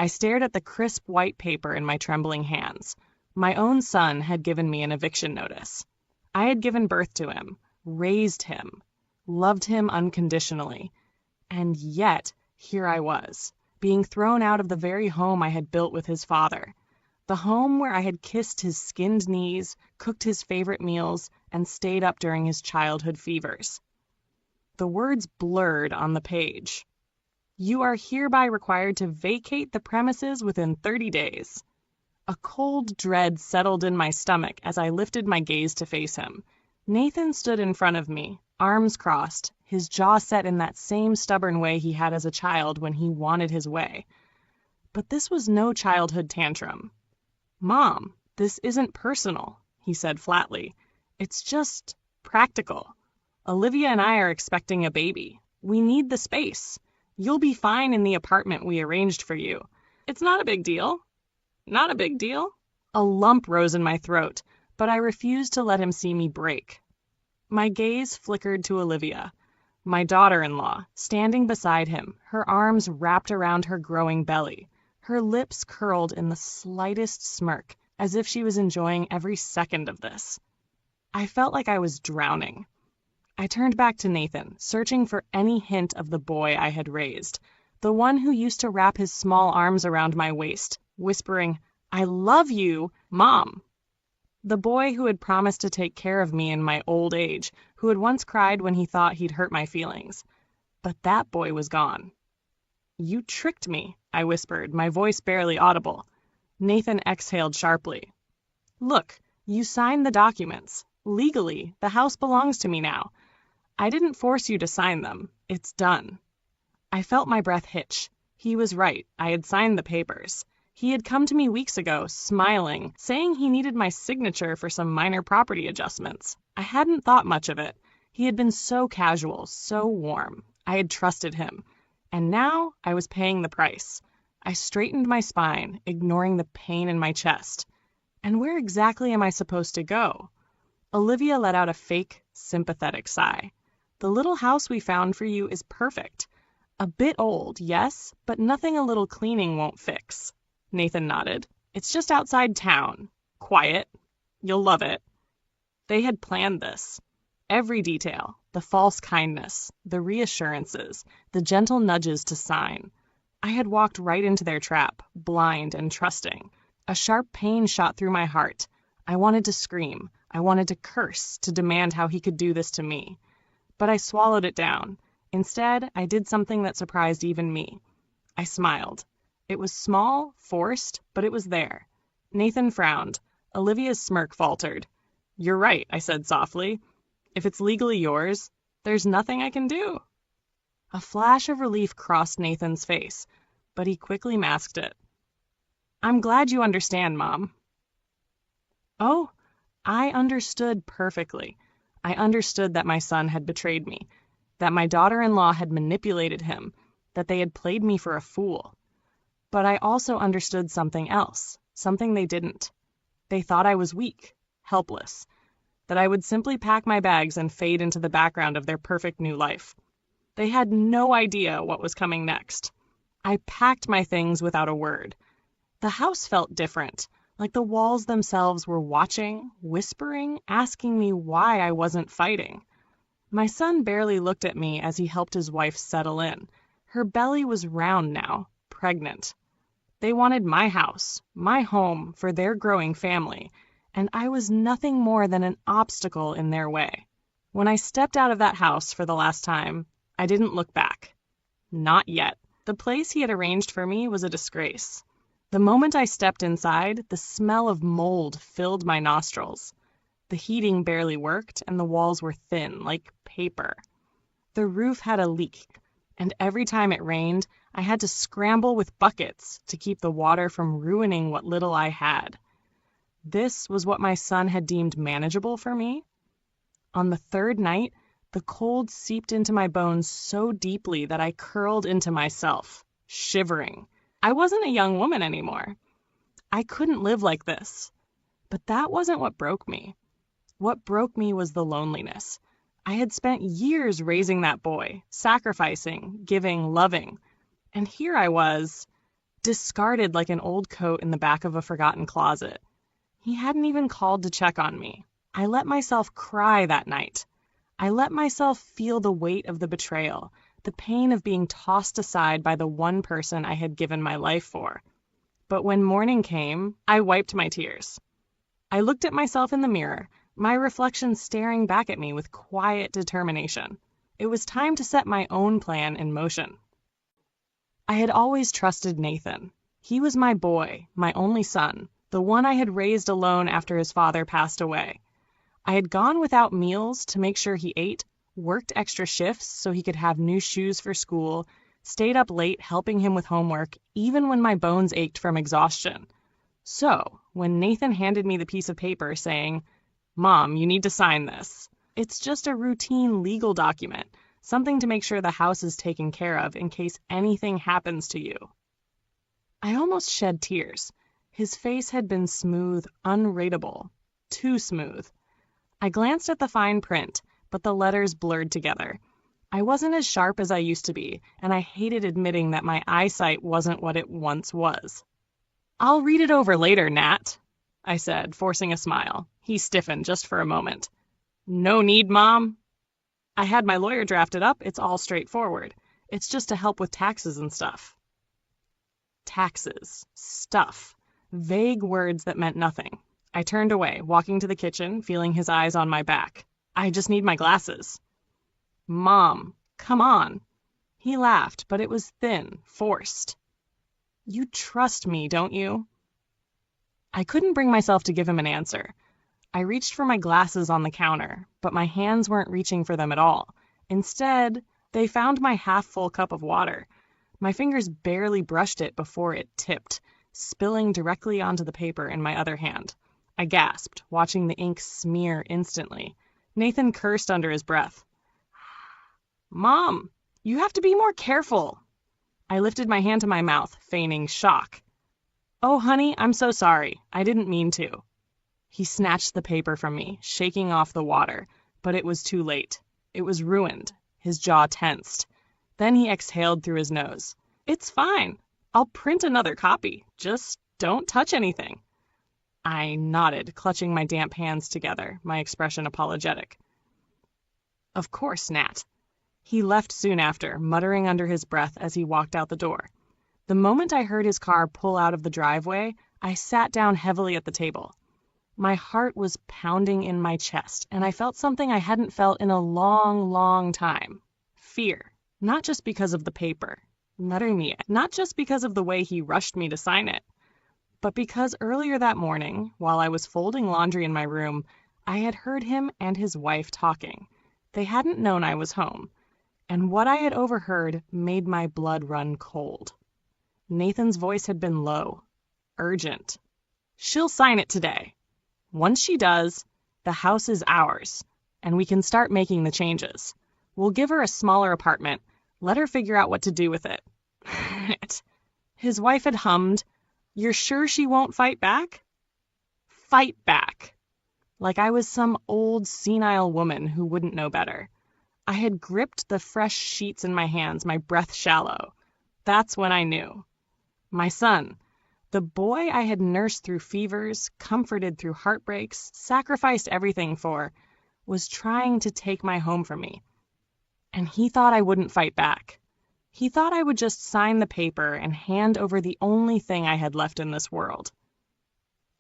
I stared at the crisp white paper in my trembling hands. My own son had given me an eviction notice. I had given birth to him, raised him, loved him unconditionally. And yet, here I was, being thrown out of the very home I had built with his father. The home where I had kissed his skinned knees, cooked his favorite meals, and stayed up during his childhood fevers. The words blurred on the page. You are hereby required to vacate the premises within 30 days. A cold dread settled in my stomach as I lifted my gaze to face him. Nathan stood in front of me, arms crossed, his jaw set in that same stubborn way he had as a child when he wanted his way. But this was no childhood tantrum. Mom, this isn't personal, he said flatly. It's just practical. Olivia and I are expecting a baby. We need the space. You'll be fine in the apartment we arranged for you. It's not a big deal. Not a big deal? A lump rose in my throat, but I refused to let him see me break. My gaze flickered to Olivia, my daughter-in-law, standing beside him, her arms wrapped around her growing belly, her lips curled in the slightest smirk, as if she was enjoying every second of this. I felt like I was drowning. I turned back to Nathan, searching for any hint of the boy I had raised, the one who used to wrap his small arms around my waist, whispering, I love you, Mom. The boy who had promised to take care of me in my old age, who had once cried when he thought he'd hurt my feelings. But that boy was gone. You tricked me, I whispered, my voice barely audible. Nathan exhaled sharply. Look, you signed the documents. Legally, the house belongs to me now. I didn't force you to sign them. It's done. I felt my breath hitch. He was right. I had signed the papers. He had come to me weeks ago, smiling, saying he needed my signature for some minor property adjustments. I hadn't thought much of it. He had been so casual, so warm. I had trusted him. And now I was paying the price. I straightened my spine, ignoring the pain in my chest. And where exactly am I supposed to go? Olivia let out a fake, sympathetic sigh. The little house we found for you is perfect. A bit old, yes, but nothing a little cleaning won't fix. Nathan nodded. It's just outside town. Quiet. You'll love it. They had planned this. Every detail, the false kindness, the reassurances, the gentle nudges to sign. I had walked right into their trap, blind and trusting. A sharp pain shot through my heart. I wanted to scream. I wanted to curse, to demand how he could do this to me. But I swallowed it down. Instead, I did something that surprised even me. I smiled. It was small, forced, but it was there. Nathan frowned. Olivia's smirk faltered. You're right, I said softly. If it's legally yours, there's nothing I can do. A flash of relief crossed Nathan's face, but he quickly masked it. I'm glad you understand, Mom. Oh, I understood perfectly. I understood that my son had betrayed me, that my daughter-in-law had manipulated him, that they had played me for a fool. But I also understood something else, something they didn't. They thought I was weak, helpless, that I would simply pack my bags and fade into the background of their perfect new life. They had no idea what was coming next. I packed my things without a word. The house felt different, like the walls themselves were watching, whispering, asking me why I wasn't fighting. My son barely looked at me as he helped his wife settle in. Her belly was round now, pregnant. They wanted my house, my home, for their growing family, and I was nothing more than an obstacle in their way. When I stepped out of that house for the last time, I didn't look back. Not yet. The place he had arranged for me was a disgrace. The moment I stepped inside, the smell of mold filled my nostrils. The heating barely worked, and the walls were thin, like paper. The roof had a leak, and every time it rained, I had to scramble with buckets to keep the water from ruining what little I had. This was what my son had deemed manageable for me? On the third night, the cold seeped into my bones so deeply that I curled into myself, shivering. I wasn't a young woman anymore. I couldn't live like this. But that wasn't what broke me. What broke me was the loneliness. I had spent years raising that boy, sacrificing, giving, loving. And here I was, discarded like an old coat in the back of a forgotten closet. He hadn't even called to check on me. I let myself cry that night. I let myself feel the weight of the betrayal, the pain of being tossed aside by the one person I had given my life for. But when morning came, I wiped my tears. I looked at myself in the mirror, my reflection staring back at me with quiet determination. It was time to set my own plan in motion. I had always trusted Nathan. He was my boy, my only son, the one I had raised alone after his father passed away. I had gone without meals to make sure he ate, worked extra shifts so he could have new shoes for school, stayed up late helping him with homework, even when my bones ached from exhaustion. So, when Nathan handed me the piece of paper saying, "Mom, you need to sign this," it's just a routine legal document, something to make sure the house is taken care of in case anything happens to you. I almost shed tears. His face had been smooth, unreadable. Too smooth. I glanced at the fine print, but the letters blurred together. I wasn't as sharp as I used to be, and I hated admitting that my eyesight wasn't what it once was. "I'll read it over later, Nat," I said, forcing a smile. He stiffened just for a moment. "No need, Mom." "I had my lawyer draft it up. It's all straightforward. It's just to help with taxes and stuff." Taxes. Stuff. Vague words that meant nothing. I turned away, walking to the kitchen, feeling his eyes on my back. "I just need my glasses." "Mom, come on." He laughed, but it was thin, forced. "You trust me, don't you?" I couldn't bring myself to give him an answer. I reached for my glasses on the counter, but my hands weren't reaching for them at all. Instead, they found my half-full cup of water. My fingers barely brushed it before it tipped, spilling directly onto the paper in my other hand. I gasped, watching the ink smear instantly. Nathan cursed under his breath. "Mom, you have to be more careful." I lifted my hand to my mouth, feigning shock. "Oh, honey, I'm so sorry. I didn't mean to." He snatched the paper from me, shaking off the water, but it was too late. It was ruined. His jaw tensed. Then he exhaled through his nose. "It's fine. I'll print another copy. Just don't touch anything." I nodded, clutching my damp hands together, my expression apologetic. "Of course, Nat." He left soon after, muttering under his breath as he walked out the door. The moment I heard his car pull out of the driveway, I sat down heavily at the table. My heart was pounding in my chest, and I felt something I hadn't felt in a long, long time. Fear. Not just because of the paper. Not just because of the way he rushed me to sign it. But because earlier that morning, while I was folding laundry in my room, I had heard him and his wife talking. They hadn't known I was home. And what I had overheard made my blood run cold. Nathan's voice had been low, urgent. "She'll sign it today. Once she does, the house is ours, and we can start making the changes. We'll give her a smaller apartment, let her figure out what to do with it." His wife had hummed, "You're sure she won't fight back?" Fight back. Like I was some old senile woman who wouldn't know better. I had gripped the fresh sheets in my hands, my breath shallow. That's when I knew. My son, the boy I had nursed through fevers, comforted through heartbreaks, sacrificed everything for, was trying to take my home from me. And he thought I wouldn't fight back. He thought I would just sign the paper and hand over the only thing I had left in this world.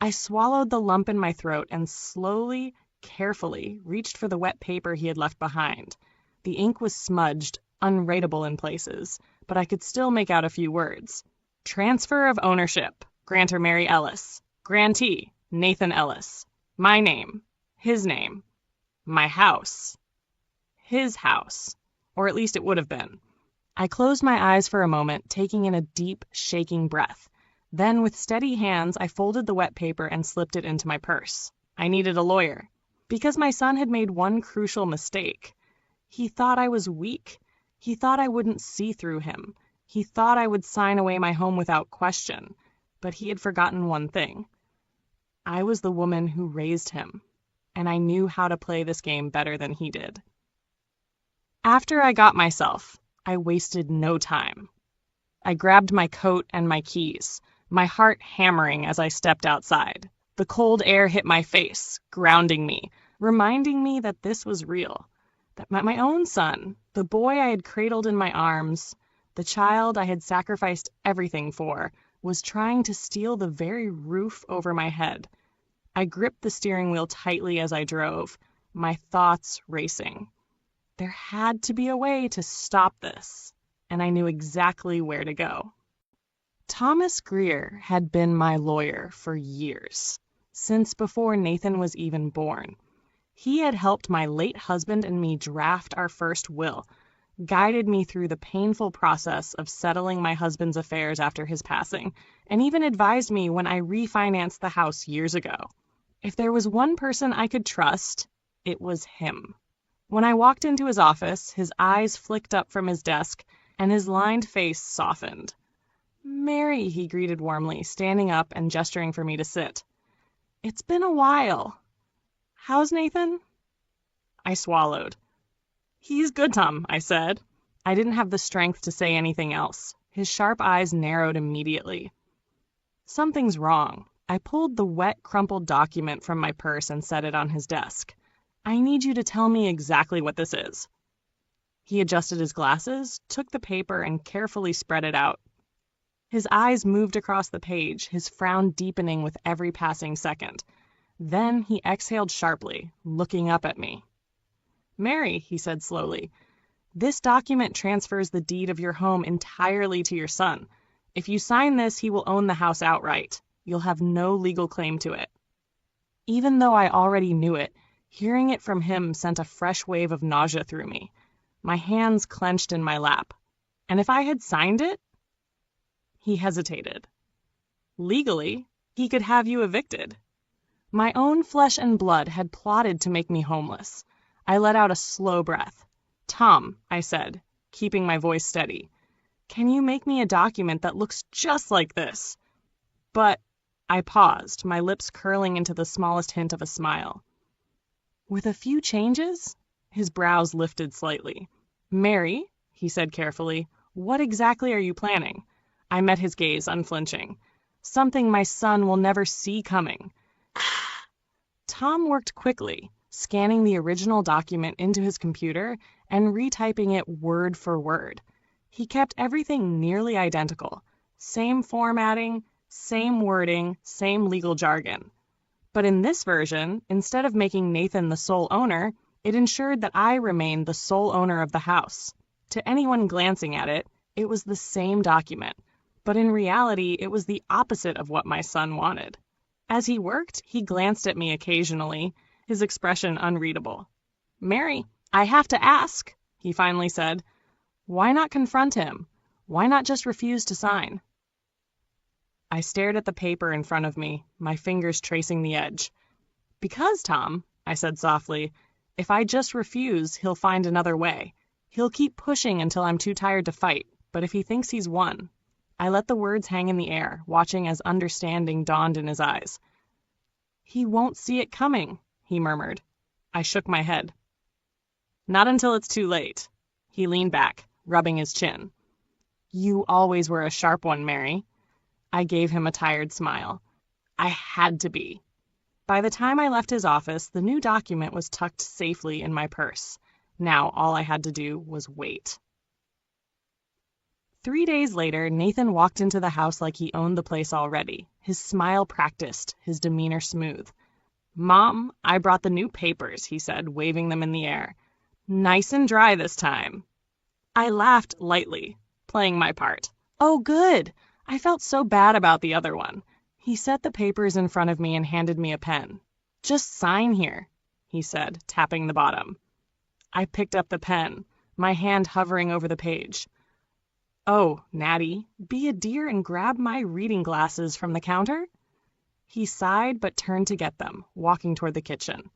I swallowed the lump in my throat and slowly, carefully reached for the wet paper he had left behind. The ink was smudged, unreadable in places, but I could still make out a few words. Transfer of ownership. Grantor Mary Ellis. Grantee, Nathan Ellis. My name. His name. My house. His house. Or at least it would have been. I closed my eyes for a moment, taking in a deep, shaking breath. Then, with steady hands, I folded the wet paper and slipped it into my purse. I needed a lawyer. Because my son had made one crucial mistake. He thought I was weak. He thought I wouldn't see through him. He thought I would sign away my home without question. But he had forgotten one thing. I was the woman who raised him, and I knew how to play this game better than he did. After I got myself, I wasted no time. I grabbed my coat and my keys, my heart hammering as I stepped outside. The cold air hit my face, grounding me, reminding me that this was real. That my own son, the boy I had cradled in my arms, the child I had sacrificed everything for, was trying to steal the very roof over my head. I gripped the steering wheel tightly as I drove, my thoughts racing. There had to be a way to stop this, and I knew exactly where to go. Thomas Greer had been my lawyer for years, since before Nathan was even born. He had helped my late husband and me draft our first will, guided me through the painful process of settling my husband's affairs after his passing, and even advised me when I refinanced the house years ago. If there was one person I could trust, it was him. When I walked into his office, his eyes flicked up from his desk, and his lined face softened. "Mary," he greeted warmly, standing up and gesturing for me to sit. "It's been a while. How's Nathan?" I swallowed. "He's good, Tom," I said. I didn't have the strength to say anything else. His sharp eyes narrowed immediately. "Something's wrong." I pulled the wet, crumpled document from my purse and set it on his desk. "I need you to tell me exactly what this is." He adjusted his glasses, took the paper, and carefully spread it out. His eyes moved across the page, his frown deepening with every passing second. Then he exhaled sharply, looking up at me. "Mary," he said slowly, "this document transfers the deed of your home entirely to your son. If you sign this, he will own the house outright. You'll have no legal claim to it." Even though I already knew it, hearing it from him sent a fresh wave of nausea through me. My hands clenched in my lap. "And if I had signed it?" He hesitated. "Legally, he could have you evicted." My own flesh and blood had plotted to make me homeless. I let out a slow breath. "Tom," I said, keeping my voice steady, "can you make me a document that looks just like this?" But I paused, my lips curling into the smallest hint of a smile. "With a few changes?" His brows lifted slightly. "Mary," he said carefully, "what exactly are you planning?" I met his gaze, unflinching. "Something my son will never see coming." Tom worked quickly, scanning the original document into his computer and retyping it word for word. He kept everything nearly identical. Same formatting, same wording, same legal jargon. But in this version, instead of making Nathan the sole owner, it ensured that I remained the sole owner of the house. To anyone glancing at it, it was the same document, but in reality, it was the opposite of what my son wanted. As he worked, he glanced at me occasionally, his expression unreadable. "Mary, I have to ask," he finally said. "Why not confront him? Why not just refuse to sign?" I stared at the paper in front of me, my fingers tracing the edge. "Because, Tom," I said softly, "if I just refuse, he'll find another way. He'll keep pushing until I'm too tired to fight, but if he thinks he's won..." I let the words hang in the air, watching as understanding dawned in his eyes. "He won't see it coming," he murmured. I shook my head. "Not until it's too late." He leaned back, rubbing his chin. "You always were a sharp one, Mary." I gave him a tired smile. I had to be. By the time I left his office, the new document was tucked safely in my purse. Now all I had to do was wait. 3 days later, Nathan walked into the house like he owned the place already, his smile practiced, his demeanor smooth. "Mom, I brought the new papers," he said, waving them in the air. "Nice and dry this time." I laughed lightly, playing my part. "Oh, good. I felt so bad about the other one." He set the papers in front of me and handed me a pen. "Just sign here," he said, tapping the bottom. I picked up the pen, my hand hovering over the page. "Oh, Natty, be a dear and grab my reading glasses from the counter." He sighed but turned to get them, walking toward the kitchen.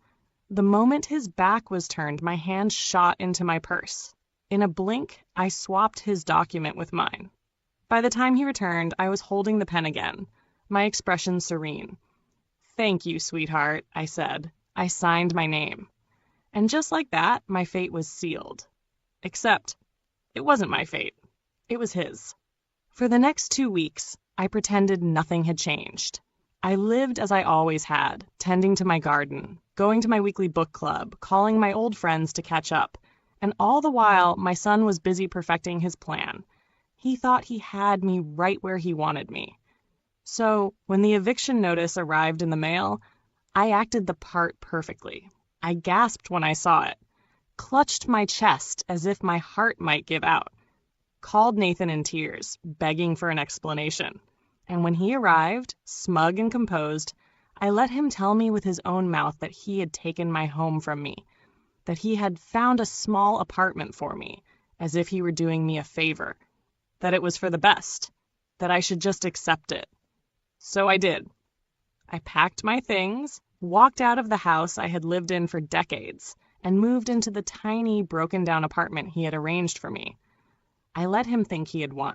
The moment his back was turned, my hand shot into my purse. In a blink, I swapped his document with mine. By the time he returned, I was holding the pen again, my expression serene. "Thank you, sweetheart," I said. I signed my name. And just like that, my fate was sealed. Except, it wasn't my fate. It was his. For the next 2 weeks, I pretended nothing had changed. I lived as I always had, tending to my garden, going to my weekly book club, calling my old friends to catch up, and all the while my son was busy perfecting his plan. He thought he had me right where he wanted me. So, when the eviction notice arrived in the mail, I acted the part perfectly. I gasped when I saw it, clutched my chest as if my heart might give out, called Nathan in tears, begging for an explanation. And when he arrived, smug and composed, I let him tell me with his own mouth that he had taken my home from me, that he had found a small apartment for me, as if he were doing me a favor, that it was for the best, that I should just accept it. So I did. I packed my things, walked out of the house I had lived in for decades, and moved into the tiny, broken-down apartment he had arranged for me. I let him think he had won,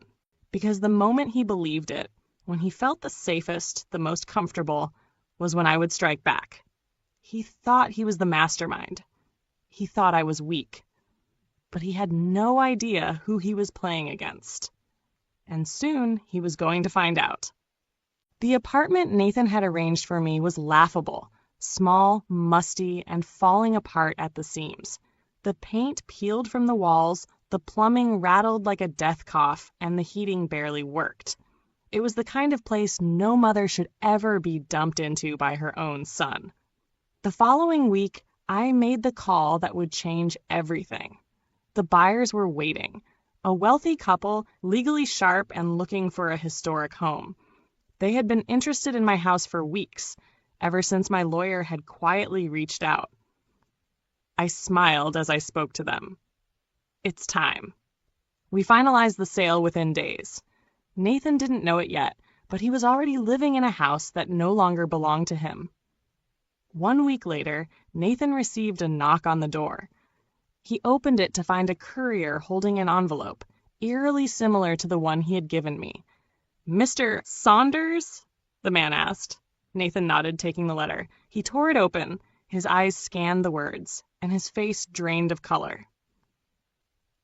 because the moment he believed it, when he felt the safest, the most comfortable, was when I would strike back. He thought he was the mastermind. He thought I was weak. But he had no idea who he was playing against. And soon he was going to find out. The apartment Nathan had arranged for me was laughable, small, musty, and falling apart at the seams. The paint peeled from the walls, the plumbing rattled like a death cough, and the heating barely worked. It was the kind of place no mother should ever be dumped into by her own son. The following week, I made the call that would change everything. The buyers were waiting. A wealthy couple, legally sharp and looking for a historic home. They had been interested in my house for weeks, ever since my lawyer had quietly reached out. I smiled as I spoke to them. It's time. We finalized the sale within days. Nathan didn't know it yet, but he was already living in a house that no longer belonged to him. 1 week later, Nathan received a knock on the door. He opened it to find a courier holding an envelope, eerily similar to the one he had given me. "Mr. Saunders?" the man asked. Nathan nodded, taking the letter. He tore it open, his eyes scanned the words, and his face drained of color.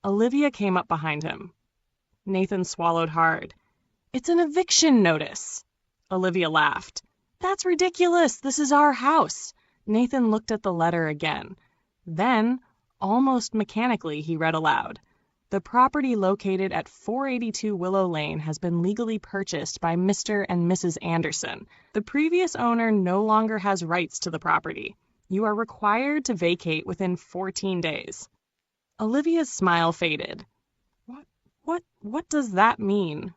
Olivia came up behind him. Nathan swallowed hard. "It's an eviction notice." Olivia laughed. "That's ridiculous. This is our house." Nathan looked at the letter again. Then, almost mechanically, he read aloud. "The property located at 482 Willow Lane has been legally purchased by Mr. and Mrs. Anderson. The previous owner no longer has rights to the property. You are required to vacate within 14 days. Olivia's smile faded. What does that mean?"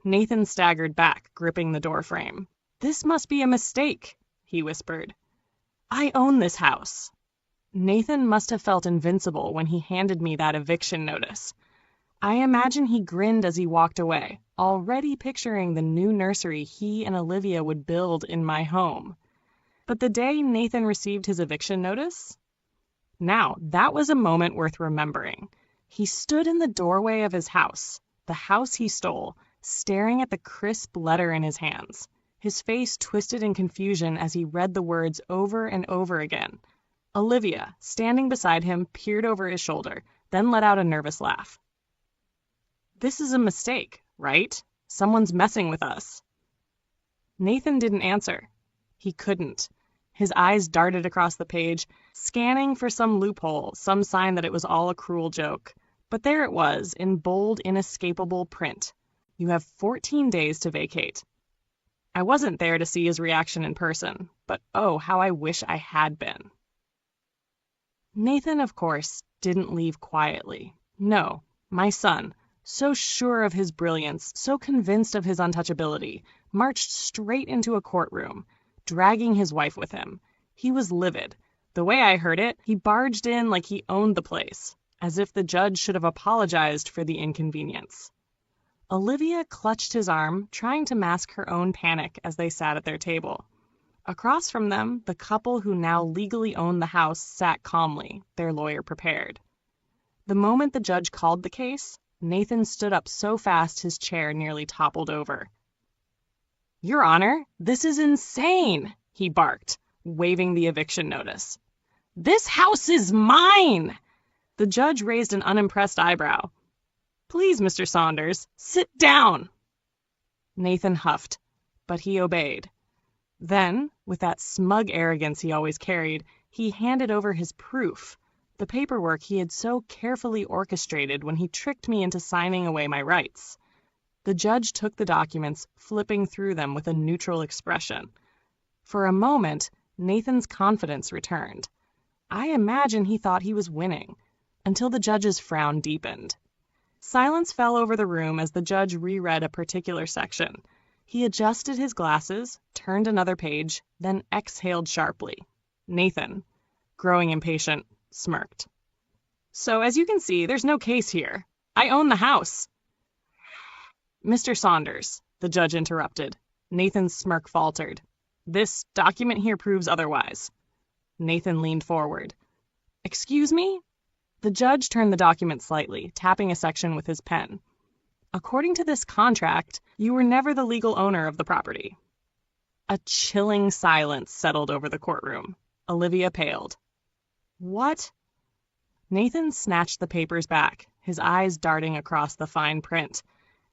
Nathan staggered back, gripping the doorframe. "This must be a mistake," he whispered. "I own this house." Nathan must have felt invincible when he handed me that eviction notice. I imagine he grinned as he walked away, already picturing the new nursery he and Olivia would build in my home. But the day Nathan received his eviction notice? Now, that was a moment worth remembering. He stood in the doorway of his house, the house he stole, staring at the crisp letter in his hands. His face twisted in confusion as he read the words over and over again. Olivia, standing beside him, peered over his shoulder, then let out a nervous laugh. "This is a mistake, right? Someone's messing with us." Nathan didn't answer. He couldn't. His eyes darted across the page, scanning for some loophole, some sign that it was all a cruel joke. But there it was, in bold, inescapable print. "You have 14 days to vacate." I wasn't there to see his reaction in person, but oh, how I wish I had been. Nathan, of course, didn't leave quietly. No, my son, so sure of his brilliance, so convinced of his untouchability, marched straight into a courtroom, dragging his wife with him. He was livid. The way I heard it, he barged in like he owned the place, as if the judge should have apologized for the inconvenience. Olivia clutched his arm, trying to mask her own panic as they sat at their table. Across from them, the couple who now legally owned the house sat calmly, their lawyer prepared. The moment the judge called the case, Nathan stood up so fast his chair nearly toppled over. "Your Honor, this is insane!" he barked, waving the eviction notice. "This house is mine!" The judge raised an unimpressed eyebrow. "Please, Mr. Saunders, sit down," Nathan huffed, but he obeyed. Then, with that smug arrogance he always carried, he handed over his proof, the paperwork he had so carefully orchestrated when he tricked me into signing away my rights. The judge took the documents, flipping through them with a neutral expression. For a moment, Nathan's confidence returned. I imagine he thought he was winning, until the judge's frown deepened. Silence fell over the room as the judge reread a particular section. He adjusted his glasses, turned another page, then exhaled sharply. Nathan, growing impatient, smirked. So, as you can see, there's no case here. I own the house. Mr. Saunders, the judge interrupted. Nathan's smirk faltered. This document here proves otherwise. Nathan leaned forward. Excuse me? The judge turned the document slightly, tapping a section with his pen. According to this contract, you were never the legal owner of the property. A chilling silence settled over the courtroom. Olivia paled. What? Nathan snatched the papers back, his eyes darting across the fine print.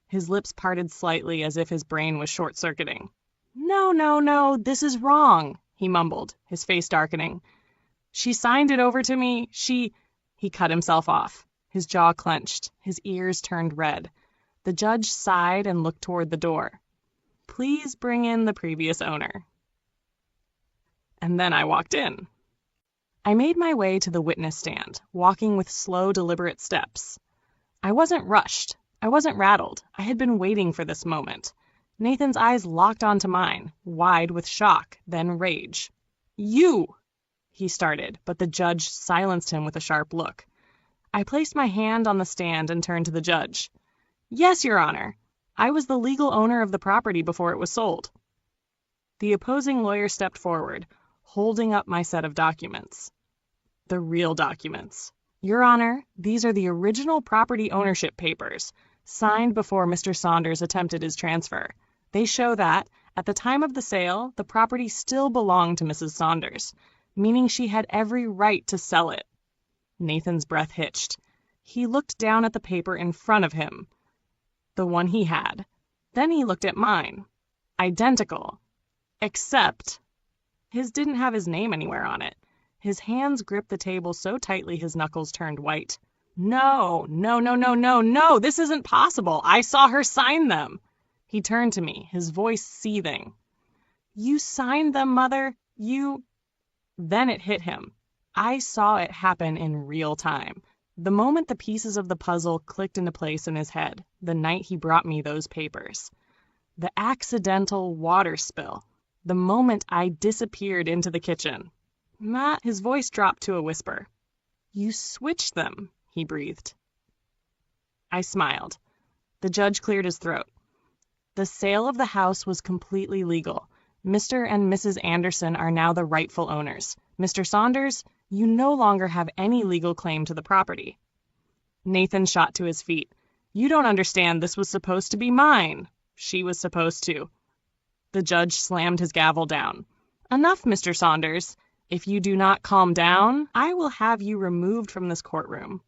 His lips parted slightly as if his brain was short-circuiting. No, this is wrong, he mumbled, his face darkening. She signed it over to me. He cut himself off. His jaw clenched, his ears turned red. The judge sighed and looked toward the door. Please bring in the previous owner. And then I walked in. I made my way to the witness stand, walking with slow, deliberate steps. I wasn't rushed. I wasn't rattled. I had been waiting for this moment. Nathan's eyes locked onto mine, wide with shock, then rage. You! He started, but the judge silenced him with a sharp look. I placed my hand on the stand and turned to the judge. Yes, Your Honor. I was the legal owner of the property before it was sold. The opposing lawyer stepped forward, holding up my set of documents. The real documents. Your Honor, these are the original property ownership papers, signed before Mr. Saunders attempted his transfer. They show that, at the time of the sale, the property still belonged to Mrs. Saunders, meaning she had every right to sell it. Nathan's breath hitched. He looked down at the paper in front of him, the one he had. Then he looked at mine. Identical. Except his didn't have his name anywhere on it. His hands gripped the table so tightly his knuckles turned white. No, this isn't possible. I saw her sign them. He turned to me, his voice seething. You signed them, Mother? You... Then it hit him. I saw it happen in real time. The moment the pieces of the puzzle clicked into place in his head, the night he brought me those papers. The accidental water spill. The moment I disappeared into the kitchen. Matt, his voice dropped to a whisper. You switched them, he breathed. I smiled. The judge cleared his throat. The sale of the house was completely legal. Mr. and Mrs. Anderson are now the rightful owners. Mr. Saunders, you no longer have any legal claim to the property. Nathan shot to his feet. You don't understand. This was supposed to be mine. She was supposed to. The judge slammed his gavel down. Enough, Mr. Saunders. If you do not calm down, I will have you removed from this courtroom.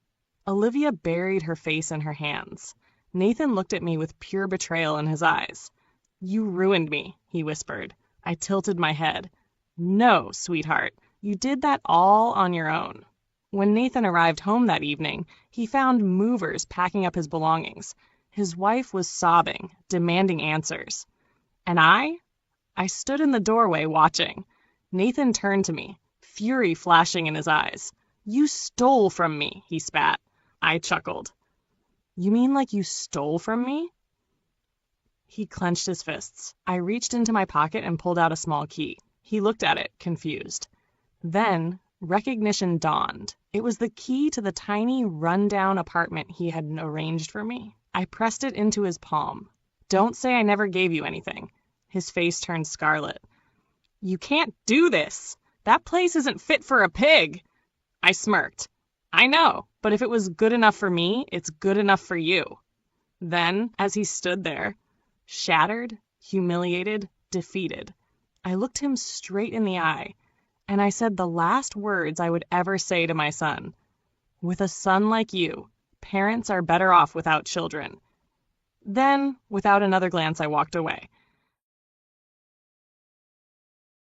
Olivia buried her face in her hands. Nathan looked at me with pure betrayal in his eyes. You ruined me, he whispered. I tilted my head. No, sweetheart, you did that all on your own. When Nathan arrived home that evening, he found movers packing up his belongings. His wife was sobbing, demanding answers. And I stood in the doorway watching. Nathan turned to me, fury flashing in his eyes. You stole from me, he spat. I chuckled. You mean like you stole from me? He clenched his fists. I reached into my pocket and pulled out a small key. He looked at it, confused. Then recognition dawned. It was the key to the tiny, run-down apartment he had arranged for me. I pressed it into his palm. Don't say I never gave you anything. His face turned scarlet. You can't do this. That place isn't fit for a pig. I smirked. I know, but if it was good enough for me, it's good enough for you. Then, as he stood there, shattered, humiliated, defeated, I looked him straight in the eye, and I said the last words I would ever say to my son. With a son like you, parents are better off without children. Then, without another glance, I walked away.